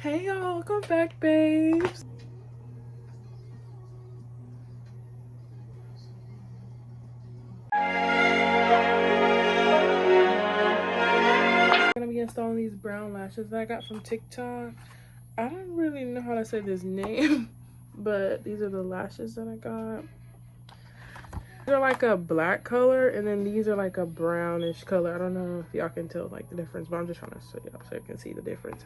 Hey y'all, welcome back, babes. I'm gonna be installing these brown lashes that I got from TikTok. I don't really know how to say this name, but these are the lashes that I got. They're like a black color, and then these are like a brownish color. I don't know if y'all can tell like the difference, but I'm just trying to show y'all so you can see the difference.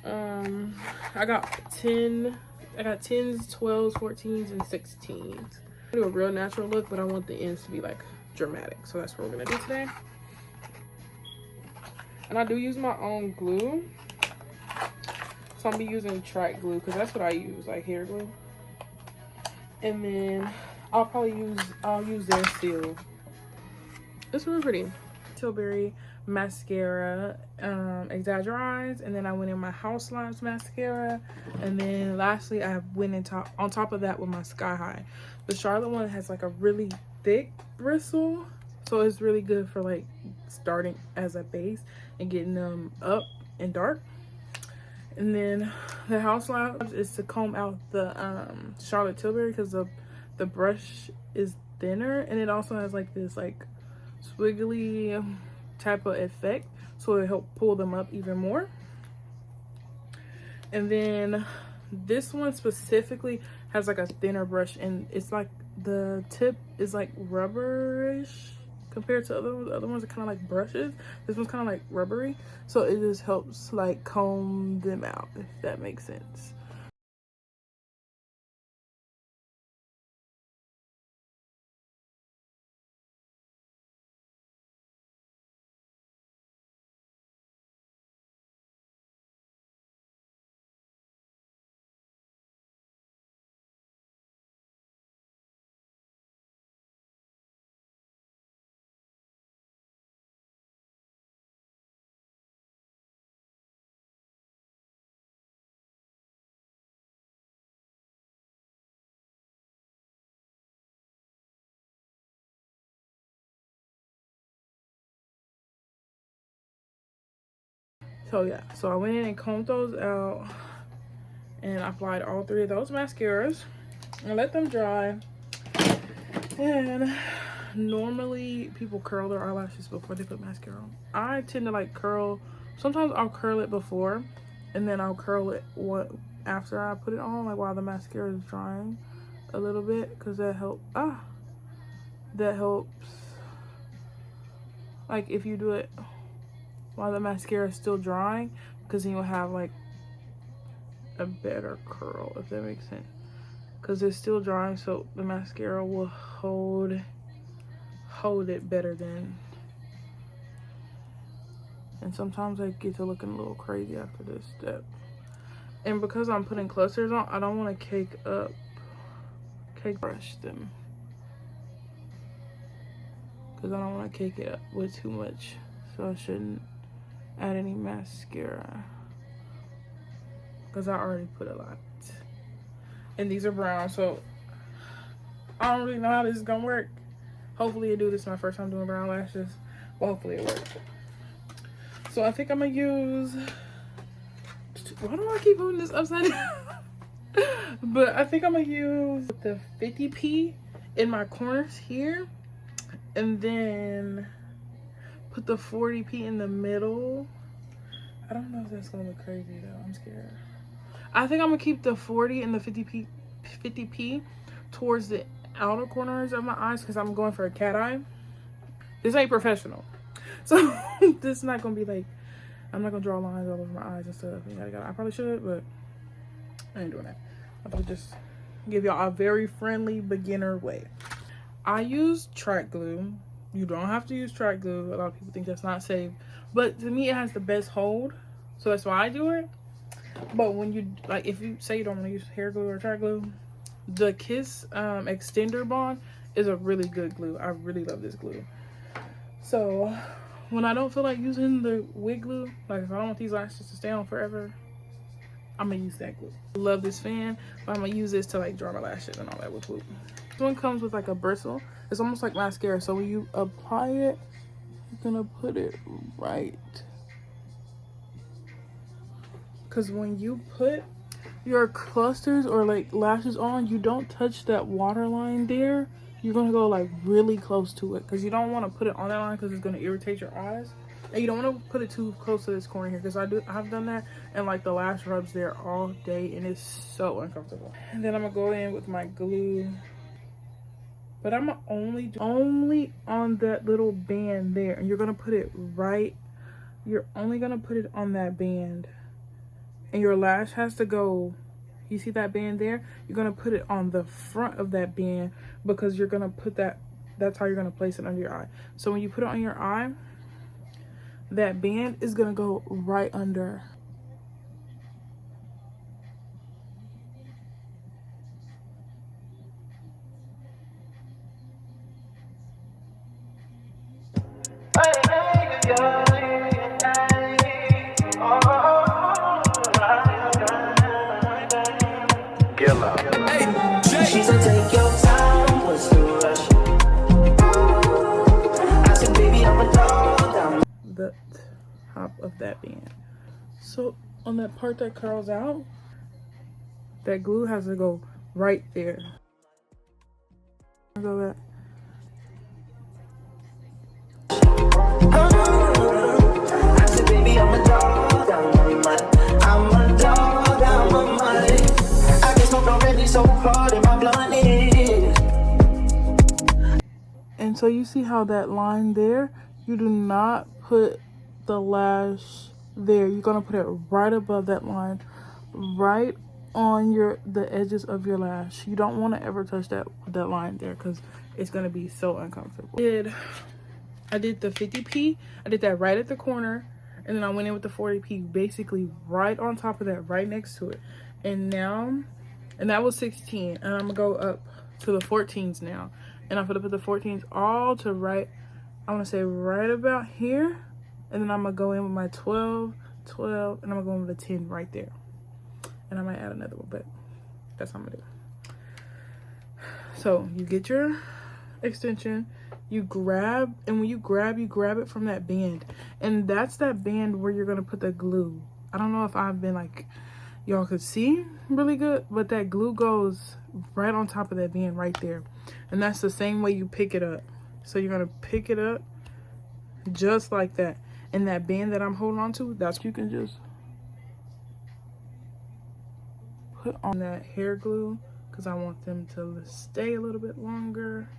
I got 10s, 12s, 14s, and 16s. I do a real natural look, but I want the ends to be like dramatic, so that's what we're gonna do today. And I do use my own glue, so I'm gonna be using track glue because that's what I use, like hair glue. And then I'll use their seal. It's really pretty. Tilbury mascara, exaggerize, and then I went in my House Lines mascara, and then lastly I went on top of that with my Sky High. The Charlotte one has like a really thick bristle, so it's really good for like starting as a base and getting them up and dark. And then the House Lines is to comb out the Charlotte Tilbury because the brush is thinner, and it also has like this like squiggly type of effect, so it help pull them up even more. And then this one specifically has like a thinner brush, and it's like the tip is like rubberish compared to other ones. The other ones are kind of like brushes. This one's kind of like rubbery, so it just helps like comb them out, if that makes sense. So yeah, so I went in and combed those out, and I applied all three of those mascaras and let them dry. And normally people curl their eyelashes before they put mascara on. I tend to like curl, sometimes I'll curl it before and then I'll curl it after I put it on, like while the mascara is drying a little bit, because that helps like if you do it while the mascara is still drying, because then you'll have like a better curl, if that makes sense, because it's still drying, so the mascara will hold it better than. And sometimes I get to looking a little crazy after this step. And because I'm putting clusters on, I don't want to cake brush them, because I don't want to cake it up with too much, so I shouldn't add any mascara because I already put a lot. And these are brown, so I don't really know how this is gonna work. Hopefully it do. This is my first time doing brown lashes, but hopefully it works. So I think I'm gonna use, why do I keep holding this upside down? But I think I'm gonna use the 50p in my corners here, and then put the 40p in the middle. I don't know if that's gonna look crazy though. I'm scared. I think I'm gonna keep the 40 and the 50p towards the outer corners of my eyes, because I'm going for a cat eye. This ain't professional, so this is not gonna be like, I'm not gonna draw lines all over my eyes and stuff. I probably should, but I ain't doing that. I'm gonna just give y'all a very friendly beginner way. I use track glue. You don't have to use track glue. A lot of people think that's not safe, but to me it has the best hold, so that's why I do it. But when you, like, if you say you don't want to use hair glue or track glue, the Kiss extender bond is a really good glue. I really love this glue. So when I don't feel like using the wig glue, like if I don't want these lashes to stay on forever, I'm gonna use that glue. Love this fan, but I'm gonna use this to like dry my lashes and all that with glue. This one comes with like a bristle. It's almost like mascara, so when you apply it, you're gonna put it right because when you put your clusters or like lashes on, you don't touch that waterline there. You're gonna go like really close to it because you don't want to put it on that line because it's gonna irritate your eyes, and you don't want to put it too close to this corner here because I've done that, and like the lash rubs there all day and it's so uncomfortable. And then I'm gonna go in with my glue, but I'm only on that little band there, and you're gonna put it right. You're only gonna put it on that band, and your lash has to go. You see that band there? You're gonna put it on the front of that band because you're gonna put that's how you're gonna place it under your eye. So when you put it on your eye, that band is gonna go right under. She said, take your time, what's the rush? I said, baby, I'm a dog. The top of that band. So on that part that curls out, that glue has to go right there. Go back. I said, baby, I'm a dog. I'm a dog. I get smoked already so hard in my blunt is. And so you see how that line there, you do not put the lash there. You're gonna put it right above that line, right on the edges of your lash. You don't want to ever touch that line there because it's gonna be so uncomfortable. I did the 50p. I did that right at the corner, and then I went in with the 40p basically right on top of that, right next to it. And that was 16, and I'm gonna go up to the 14s now, and I'm gonna put the 14s all to right, I want to say right about here, and then I'm gonna go in with my 12, and I'm gonna go in with a 10 right there, and I might add another one, but that's what I'm gonna do. So you get your extension, you grab, and when you grab it from that band, and that's that band where you're gonna put the glue. I don't know if I've been like, y'all could see really good, but that glue goes right on top of that band right there, and that's the same way you pick it up. So you're gonna pick it up just like that, and that band that I'm holding on to, that's you can just put on that hair glue because I want them to stay a little bit longer.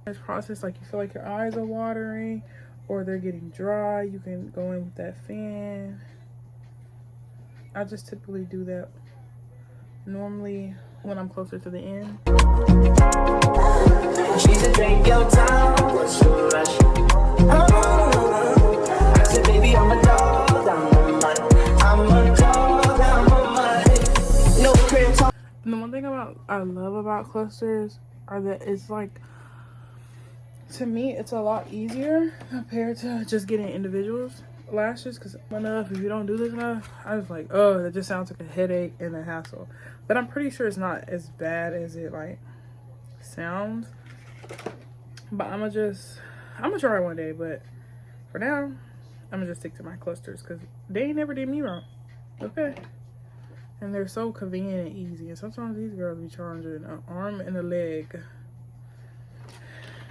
This process, like you feel like your eyes are watering or they're getting dry, you can go in with that fan. I just typically do that normally when I'm closer to the end. She said, take your time, what's the rush? I said, baby, I'm a dog, I'm a dog. No crib talk. And the one thing I love about clusters are that it's like, to me, it's a lot easier compared to just getting individuals lashes, because enough, if you don't do this enough, I was like, oh, that just sounds like a headache and a hassle. But I'm pretty sure it's not as bad as it like sounds. But I'm gonna try one day, but for now I'm gonna just stick to my clusters because they ain't never did me wrong. Okay, and they're so convenient and easy, and sometimes these girls be charging an arm and a leg,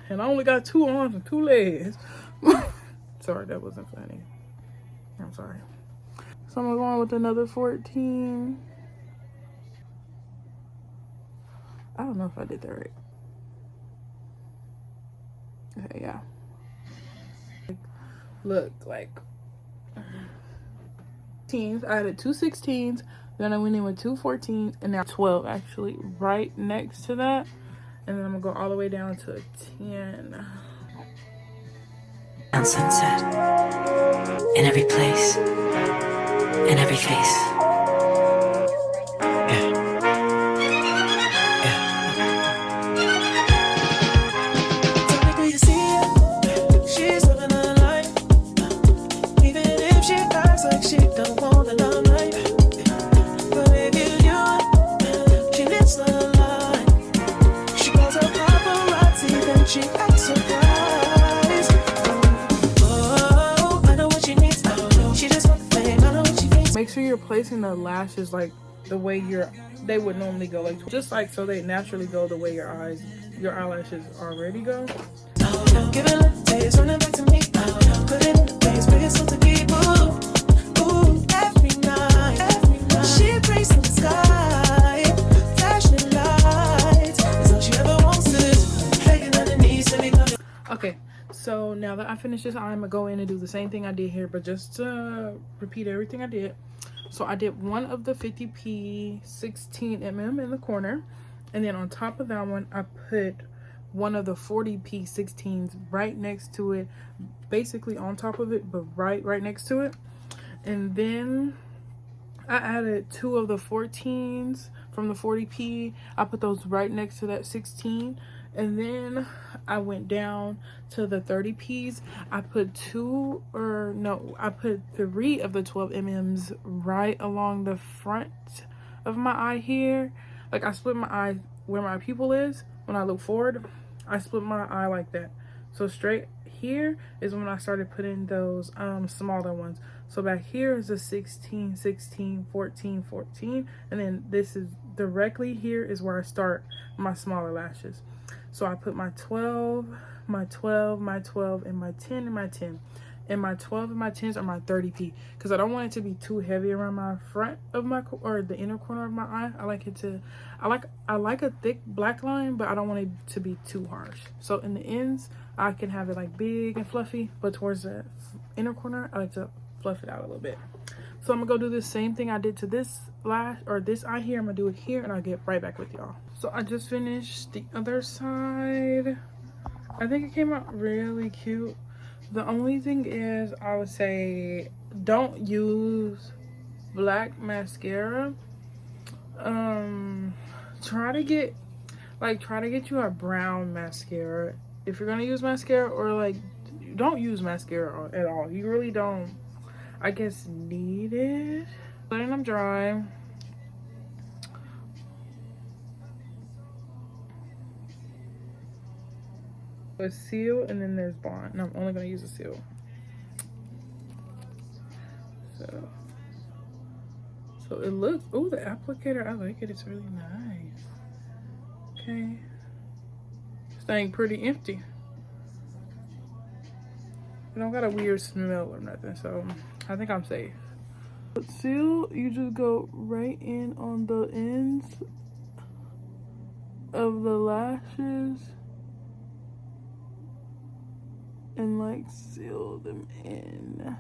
and I only got 2 arms and 2 legs. Sorry, that wasn't funny. I'm sorry. So I'm gonna go on with another 14. I don't know if I did that right. Okay, yeah. Look, like teens. I added 2 16s, then I went in with 2 14s, and now 12 actually right next to that. And then I'm gonna go all the way down to a 10. On sunset, in every place, in every face. Yeah. Tell me, do you see it? She's living her life. Even if she acts like she don't want the limelight. But if you do it, she lives her life. She calls her paparazzi, then she acts surprised. Make sure you're placing placing the lashes like the way they would normally go, like just like so they naturally go the way your eyelashes already go. Give it a taste, running back to me. Put it in the place where you're supposed to be. Ooh, every night. She prays to the sky, flashing lights. It's all she ever wants is begging on her knees to be loved. Okay, so now that I finished this, I'm gonna go in and do the same thing I did here, but just to repeat everything I did. So I did one of the 50p 16mm in the corner, and then on top of that one I put one of the 40p 16s right next to it, basically on top of it, but right next to it. And then I added two of the 14s from the 40p. I put those right next to that 16. And then I went down to the 30p's. I put I put 3 of the 12mm's right along the front of my eye here. Like I split my eye where my pupil is. When I look forward, I split my eye like that. So straight here is when I started putting those smaller ones. So back here is a 16, 16, 14, 14. And then this is directly here is where I start my smaller lashes. So I put my 12, my 12, my 12, and my 10, and my 10. And my 12 and my 10s are my 30p. Because I don't want it to be too heavy around my front of my, or the inner corner of my eye. I like it to, I like a thick black line, but I don't want it to be too harsh. So in the ends, I can have it like big and fluffy. But towards the inner corner, I like to fluff it out a little bit. So I'm gonna go do the same thing I did to this lash, or this eye here. I'm gonna do it here, and I'll get right back with y'all. So I just finished the other side. I think it came out really cute. The only thing is, I would say don't use black mascara. Try to get you a brown mascara if you're gonna use mascara, or like don't use mascara at all. You really don't, I guess, need it. Letting them dry. A seal, and then there's bond. No, I'm only gonna use a seal. So it looks, oh, the applicator, I like it. It's really nice. Okay. This thing pretty empty. It don't got a weird smell or nothing, so I think I'm safe. But seal, you just go right in on the ends of the lashes and like seal them in.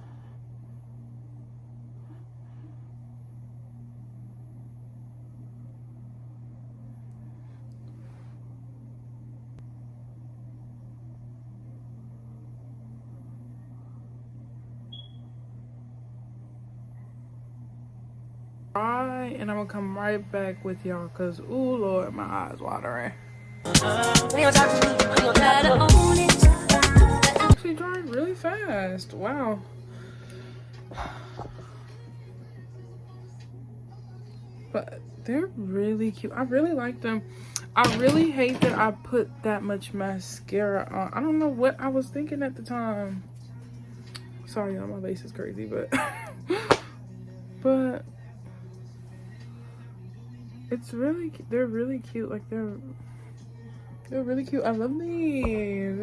And I'm gonna come right back with y'all, cause ooh Lord, my eyes watering. Actually dried really fast. Wow. But they're really cute. I really like them. I really hate that I put that much mascara on. I don't know what I was thinking at the time. Sorry y'all, my face is crazy, but but it's really, they're really cute. Like they're really cute. I love these.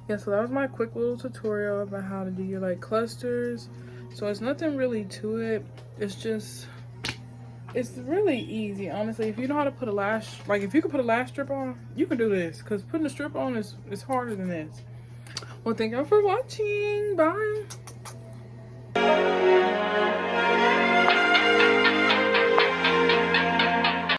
Yeah, so that was my quick little tutorial about how to do your like clusters. So it's nothing really to it. It's just, it's really easy, honestly. If you know how to put a lash, like if you can put a lash strip on, you can do this, because putting a strip on is harder than this. Well, thank y'all for watching. Bye.